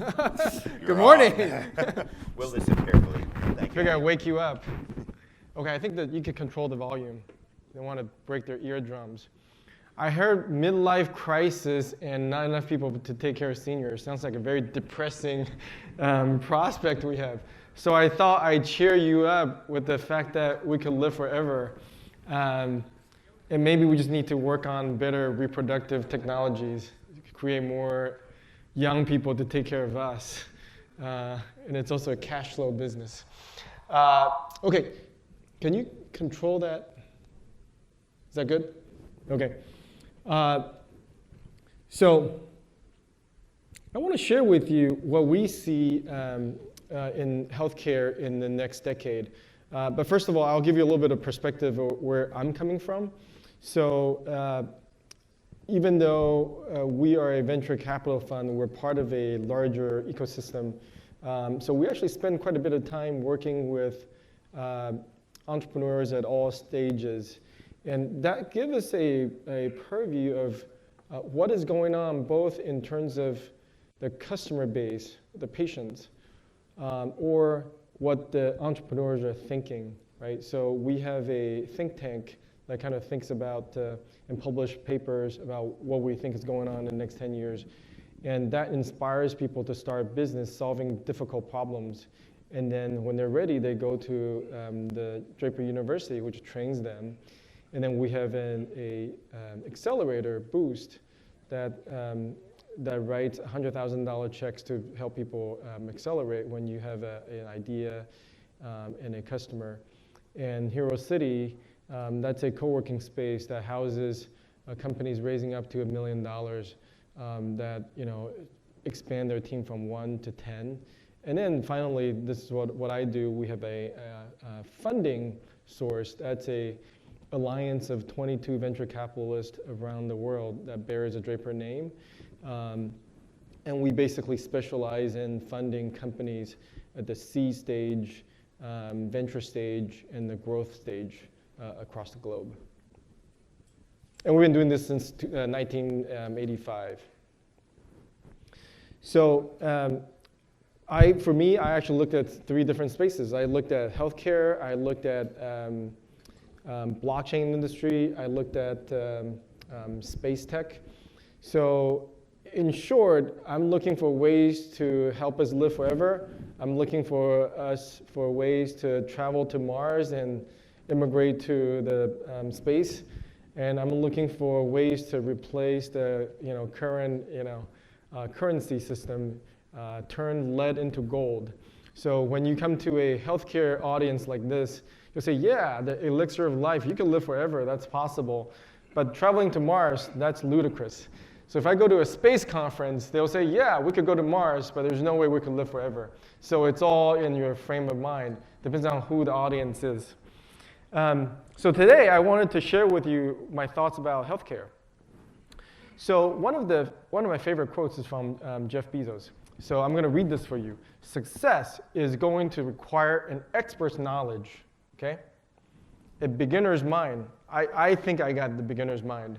Good morning. We'll listen carefully. Thank you. Figure I'd wake you up. Okay, I think that you could control the volume. They want to break their eardrums. I heard midlife crisis and not enough people to take care of seniors. Sounds like a very depressing prospect we have. So I thought I'd cheer you up with the fact that we could live forever. And maybe we just need to work on better reproductive technologies, create more young people to take care of us. And it's also a cash flow business. Okay, can you control that? Is that good? Okay. So I want to share with you what we see in healthcare in the next decade. But first of all, I'll give you a little bit of perspective of where I'm coming from. So even though we are a venture capital fund, we're part of a larger ecosystem. So we actually spend quite a bit of time working with entrepreneurs at all stages. And that gives us a purview of what is going on both in terms of the customer base, the patients, or what the entrepreneurs are thinking, right? So we have a think tank that kind of thinks about and publish papers about what we think is going on in the next 10 years. And that inspires people to start business solving difficult problems. And then when they're ready, they go to the Draper University, which trains them. And then we have an accelerator boost that writes $100,000 checks to help people accelerate when you have an idea and a customer. And Hero City, that's a co-working space that houses companies raising up to $1 million that expand their team from 1 to 10. And then finally, this is what I do. We have a funding source that's a alliance of 22 venture capitalists around the world that bears a Draper name. And we basically specialize in funding companies at the seed stage, venture stage, and the growth stage across the globe. And we've been doing this since 1985. So for me, I actually looked at 3 different spaces. I looked at healthcare, I looked at blockchain industry, I looked at space tech. So in short, I'm looking for ways to help us live forever. I'm looking for ways to travel to Mars and immigrate to the space. And I'm looking for ways to replace the current currency system, turn lead into gold. So when you come to a healthcare audience like this, you'll say, yeah, the elixir of life, you can live forever, that's possible. But traveling to Mars, that's ludicrous. So if I go to a space conference, they'll say, yeah, we could go to Mars, but there's no way we could live forever. So it's all in your frame of mind. Depends on who the audience is. So today, I wanted to share with you my thoughts about healthcare. So one of my favorite quotes is from Jeff Bezos. So I'm going to read this for you. Success is going to require an expert's knowledge, okay? A beginner's mind. I think I got the beginner's mind.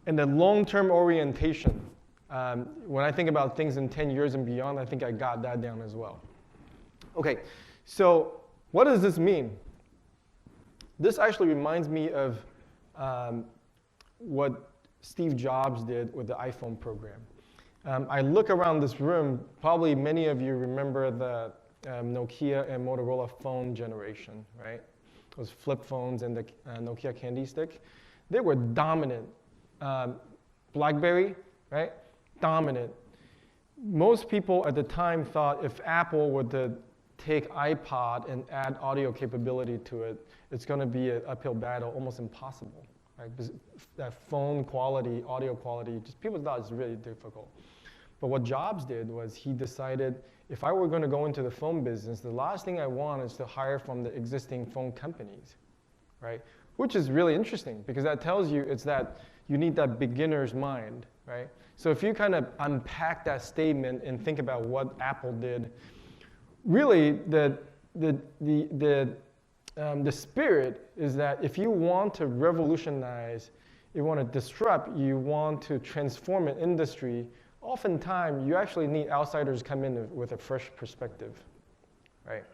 And the long-term orientation. When I think about things in 10 years and beyond, I think I got that down as well. Okay, so what does this mean? This actually reminds me of what Steve Jobs did with the iPhone program. I look around this room, probably many of you remember the Nokia and Motorola phone generation, right? Those flip phones and the Nokia candy stick. They were dominant. BlackBerry, right? Dominant. Most people at the time thought if Apple were to take iPod and add audio capability to it, it's going to be an uphill battle, almost impossible. Right? Because that phone quality, audio quality, just people thought it's really difficult. But what Jobs did was he decided, if I were going to go into the phone business, the last thing I want is to hire from the existing phone companies, right? Which is really interesting because that tells you it's that you need that beginner's mind, right? So if you kind of unpack that statement and think about what Apple did, really the spirit is that if you want to revolutionize, you want to disrupt, you want to transform an industry, oftentimes you actually need outsiders to come in with a fresh perspective, right?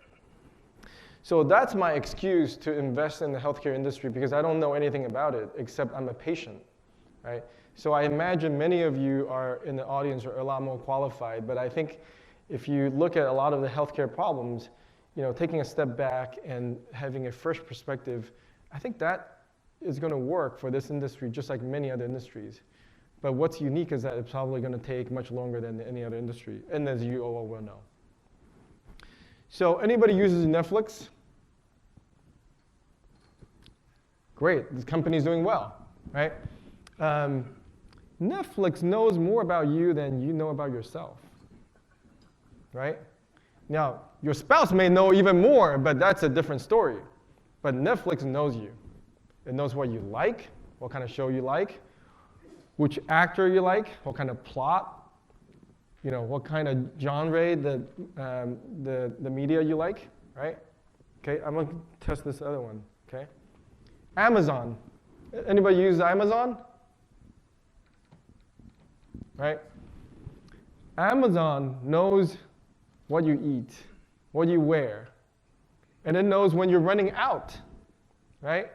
So that's my excuse to invest in the healthcare industry, because I don't know anything about it except I'm a patient, right? So I imagine many of you are in the audience are a lot more qualified, but I think if you look at a lot of the healthcare problems, taking a step back and having a fresh perspective, I think that is going to work for this industry just like many other industries. But what's unique is that it's probably going to take much longer than any other industry, and as you all well know. So anybody uses Netflix? Great, this company's doing well, right? Netflix knows more about you than you know about yourself, right? Now, your spouse may know even more, but that's a different story. But Netflix knows you. It knows what you like, what kind of show you like, which actor you like, what kind of plot, what kind of genre the media you like, right? Okay, I'm gonna test this other one, okay? Amazon. Anybody use Amazon? Right? Amazon knows what you eat, what you wear, and it knows when you're running out, right?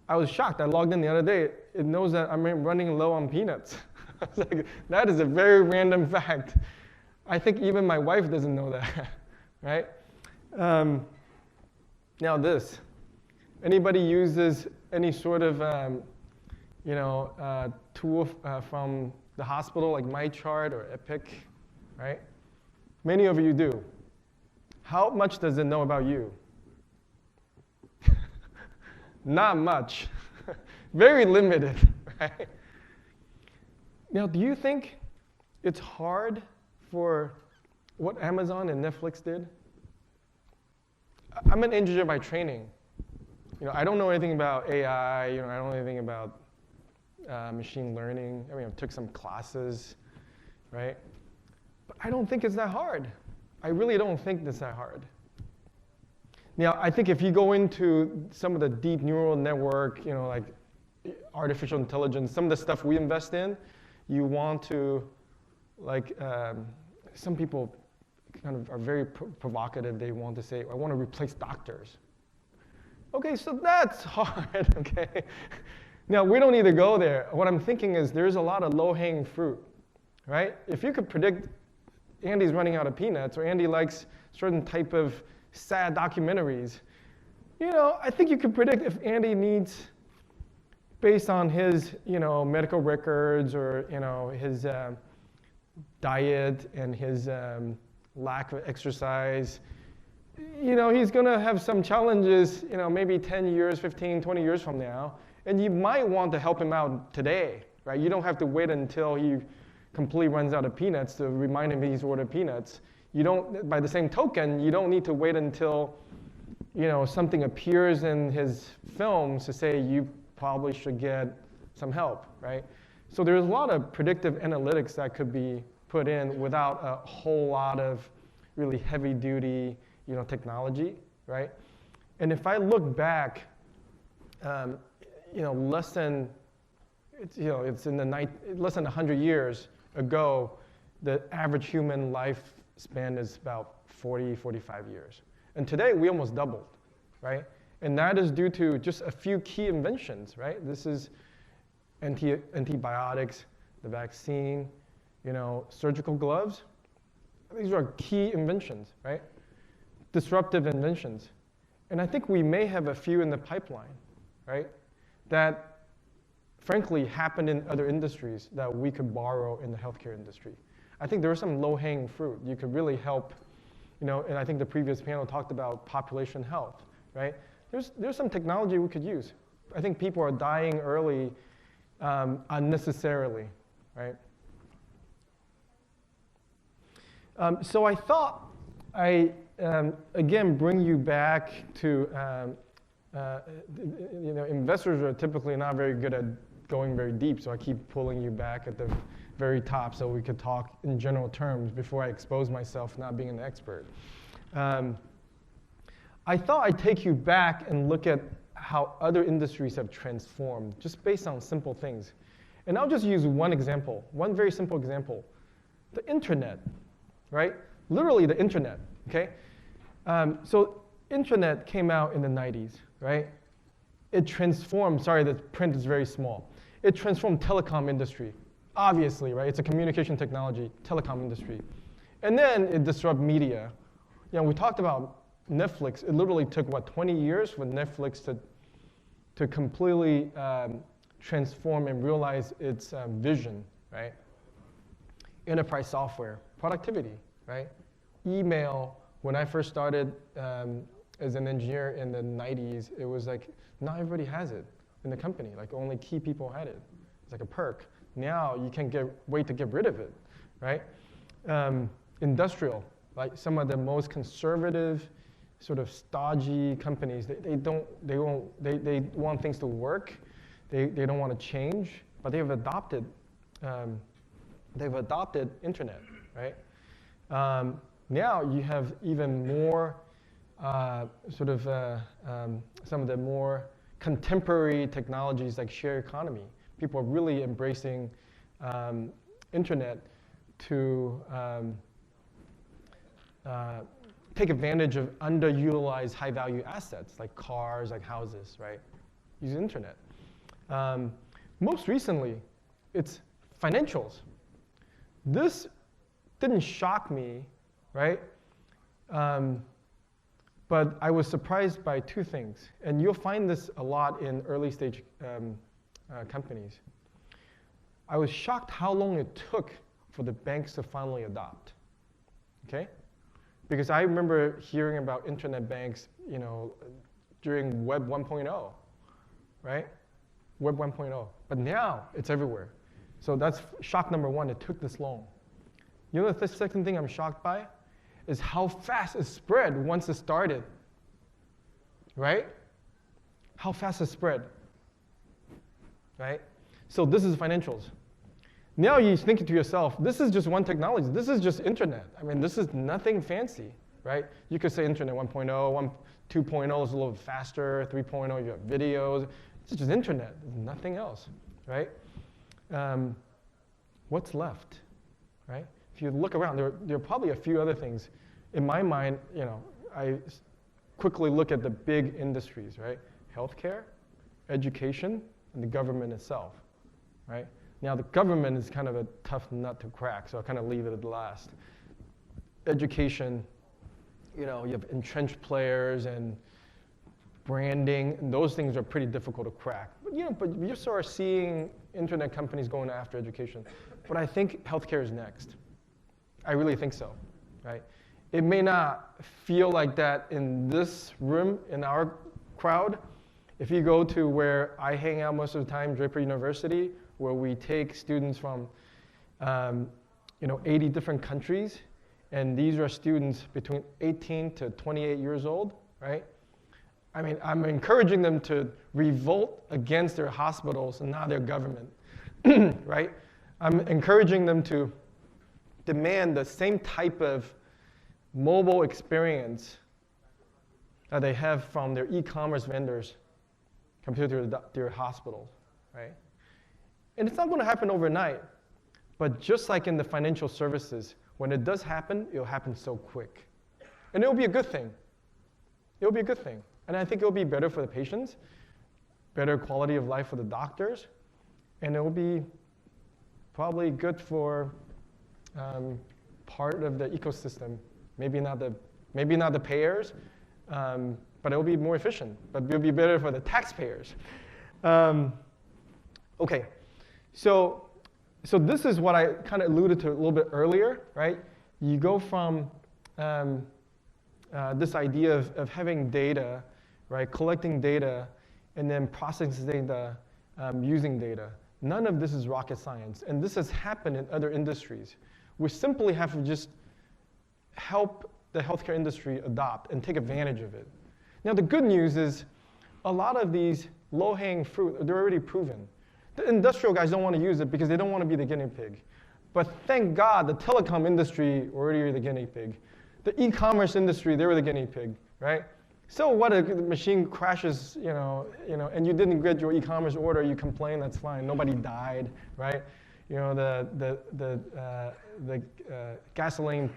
I was shocked. I logged in the other day. It knows that I'm running low on peanuts. I was like, that is a very random fact. I think even my wife doesn't know that, right? Now this. Anybody uses any sort of tool from the hospital, like MyChart or Epic, right? Many of you do. How much does it know about you? Not much. Very limited, right? Now, do you think it's hard for what Amazon and Netflix did? I'm an engineer by training. I don't know anything about AI. I don't know anything about machine learning. I took some classes, right? But I don't think it's that hard. I really don't think it's that hard. Now, I think if you go into some of the deep neural network, like artificial intelligence, some of the stuff we invest in, you want to, some people kind of are very provocative. They want to say, I want to replace doctors. Okay, so that's hard, okay? Now, we don't need to go there. What I'm thinking is there's a lot of low-hanging fruit, right? If you could predict Andy's running out of peanuts, or Andy likes certain type of sad documentaries, I think you could predict if Andy needs, based on his, medical records or, his diet and his lack of exercise, he's going to have some challenges, maybe 10 years, 15, 20 years from now. And you might want to help him out today, right? You don't have to wait until he completely runs out of peanuts to remind him he's ordered peanuts. By the same token, you don't need to wait until, something appears in his films to say you probably should get some help, right? So there's a lot of predictive analytics that could be put in without a whole lot of really heavy-duty, technology, right? And if I look back, less than 100 years ago, the average human lifespan is about 40, 45 years. And today, we almost doubled, right? And that is due to just a few key inventions, right? This is antibiotics, the vaccine, surgical gloves. These are key inventions, right? Disruptive inventions. And I think we may have a few in the pipeline, right? That frankly happened in other industries that we could borrow in the healthcare industry. I think there is some low-hanging fruit. You could really help, and I think the previous panel talked about population health, right? There's some technology we could use. I think people are dying early unnecessarily, right? So I thought I, again, bring you back to, investors are typically not very good at going very deep, so I keep pulling you back at the very top so we could talk in general terms before I expose myself not being an expert. I thought I'd take you back and look at how other industries have transformed, just based on simple things. And I'll just use one example, one very simple example. the internet, right? Literally the internet, okay? So internet came out in the 90s, right? It transformed, sorry, the print is very small. It transformed telecom industry, obviously, right? It's a communication technology, telecom industry. And then it disrupted media. You know, we talked about Netflix. It literally took, what, 20 years for Netflix to completely transform and realize its vision, right? Enterprise software, productivity, right? Email, when I first started as an engineer in the 90s, it was like, not everybody has it in the company. Like only key people had it. It's like a perk. Now you can't wait to get rid of it, right? Industrial, like some of the most conservative, sort of stodgy companies, they want things to work. They don't want to change, but they've adopted internet, right? Now you have even more some of the more contemporary technologies like shared economy. People are really embracing internet to take advantage of underutilized high-value assets like cars, like houses, right? Using internet. Most recently, it's financials. This didn't shock me, right? But I was surprised by two things. And you'll find this a lot in early stage companies. I was shocked how long it took for the banks to finally adopt, okay? Because I remember hearing about internet banks, you know, during Web 1.0, right? Web 1.0. But now it's everywhere. So that's shock number one, it took this long. You know the second thing I'm shocked by is how fast it spread once it started, right? How fast it spread, right? So this is financials. Now you're thinking to yourself, this is just one technology. This is just internet. I mean, this is nothing fancy, right? You could say internet 1.0, 2.0 is a little faster, 3.0 you have videos. It's just internet, nothing else, right? What's left, right? If you look around, there are probably a few other things. In my mind, you know, I quickly look at the big industries, right? Healthcare, education, and the government itself, right? Now the government is kind of a tough nut to crack, so I'll kind of leave it at last. Education, you know, you have entrenched players and branding, and those things are pretty difficult to crack. But you know, but you start seeing internet companies going after education. But I think healthcare is next. I really think so, right? It may not feel like that in this room, in our crowd. If you go to where I hang out most of the time, Draper University, where we take students from 80 different countries, and these are students between 18 to 28 years old, right? I mean, I'm encouraging them to revolt against their hospitals and not their government, right? I'm encouraging them to demand the same type of mobile experience that they have from their e-commerce vendors compared to their hospitals, right? And it's not going to happen overnight, but just like in the financial services, when it does happen, it'll happen so quick. And it'll be a good thing. It'll be a good thing. And I think it'll be better for the patients, better quality of life for the doctors, and it'll be probably good for part of the ecosystem. Maybe not the payers, but it'll be more efficient. But it'll be better for the taxpayers. Okay, so this is what I kind of alluded to a little bit earlier, right? You go from this idea of having data, right? Collecting data, and then processing data, using data. None of this is rocket science, and this has happened in other industries. We simply have to just help the healthcare industry adopt and take advantage of it. Now the good news is a lot of these low-hanging fruit, they're already proven. The industrial guys don't want to use it because they don't want to be the guinea pig. But thank God the telecom industry already the guinea pig. The e-commerce industry, they were the guinea pig, right? So what if the machine crashes, and you didn't get your e-commerce order, you complain, that's fine. Nobody died, right? the gasoline,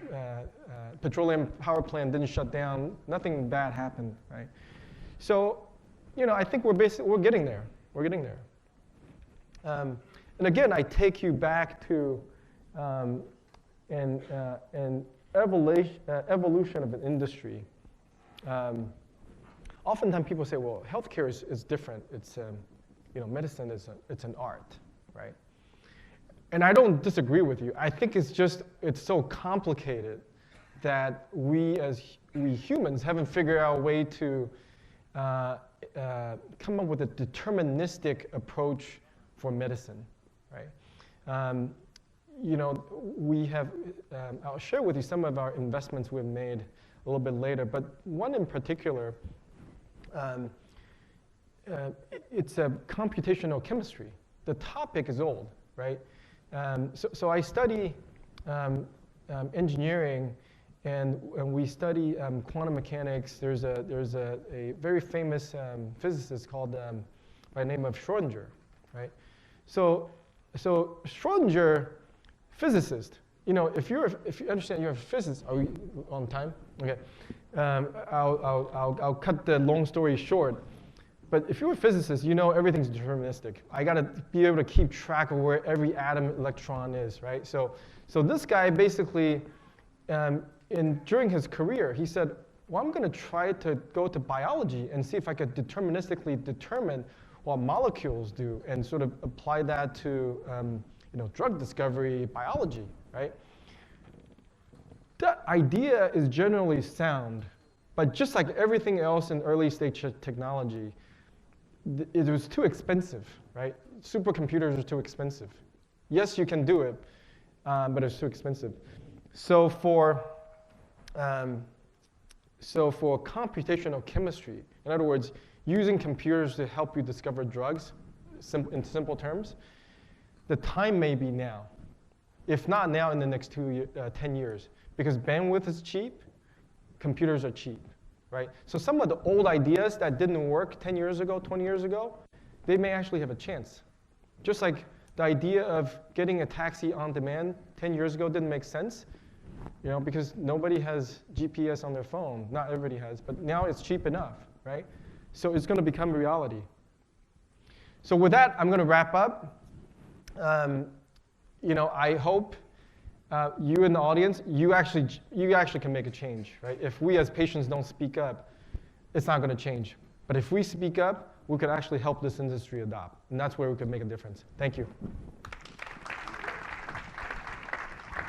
petroleum power plant didn't shut down. Nothing bad happened, right? So, I think we're getting there. We're getting there. And again, I take you back to an evolution of an industry. Oftentimes people say, well, healthcare is different. It's medicine it's an art, right? And I don't disagree with you. I think it's so complicated that we humans haven't figured out a way to come up with a deterministic approach for medicine, right? We have, I'll share with you some of our investments we've made a little bit later, but one in particular, it's a computational chemistry. The topic is old, right? So I study engineering, and we study quantum mechanics. There's a very famous physicist called by the name of Schrödinger, right? So Schrödinger, physicist. If you understand you're a physicist, are we on time? Okay. I'll cut the long story short. But if you're a physicist, everything's deterministic. I got to be able to keep track of where every atom electron is, right? So this guy basically, during his career, he said, well, I'm going to try to go to biology and see if I could deterministically determine what molecules do and sort of apply that to drug discovery, biology, right? That idea is generally sound, but just like everything else in early stage technology, it was too expensive, right? Supercomputers are too expensive. Yes, you can do it, but it's too expensive. So for computational chemistry, in other words, using computers to help you discover drugs, in simple terms, the time may be now. If not now, in the next 10 years. Because bandwidth is cheap, computers are cheap, right? So some of the old ideas that didn't work 10 years ago, 20 years ago, they may actually have a chance. Just like the idea of getting a taxi on demand 10 years ago didn't make sense, because nobody has GPS on their phone. Not everybody has, but now it's cheap enough, right? So it's going to become a reality. So with that, I'm going to wrap up. I hope you in the audience, you actually can make a change, right? If we as patients don't speak up, it's not going to change. But if we speak up, we could actually help this industry adopt, and that's where we could make a difference. Thank you.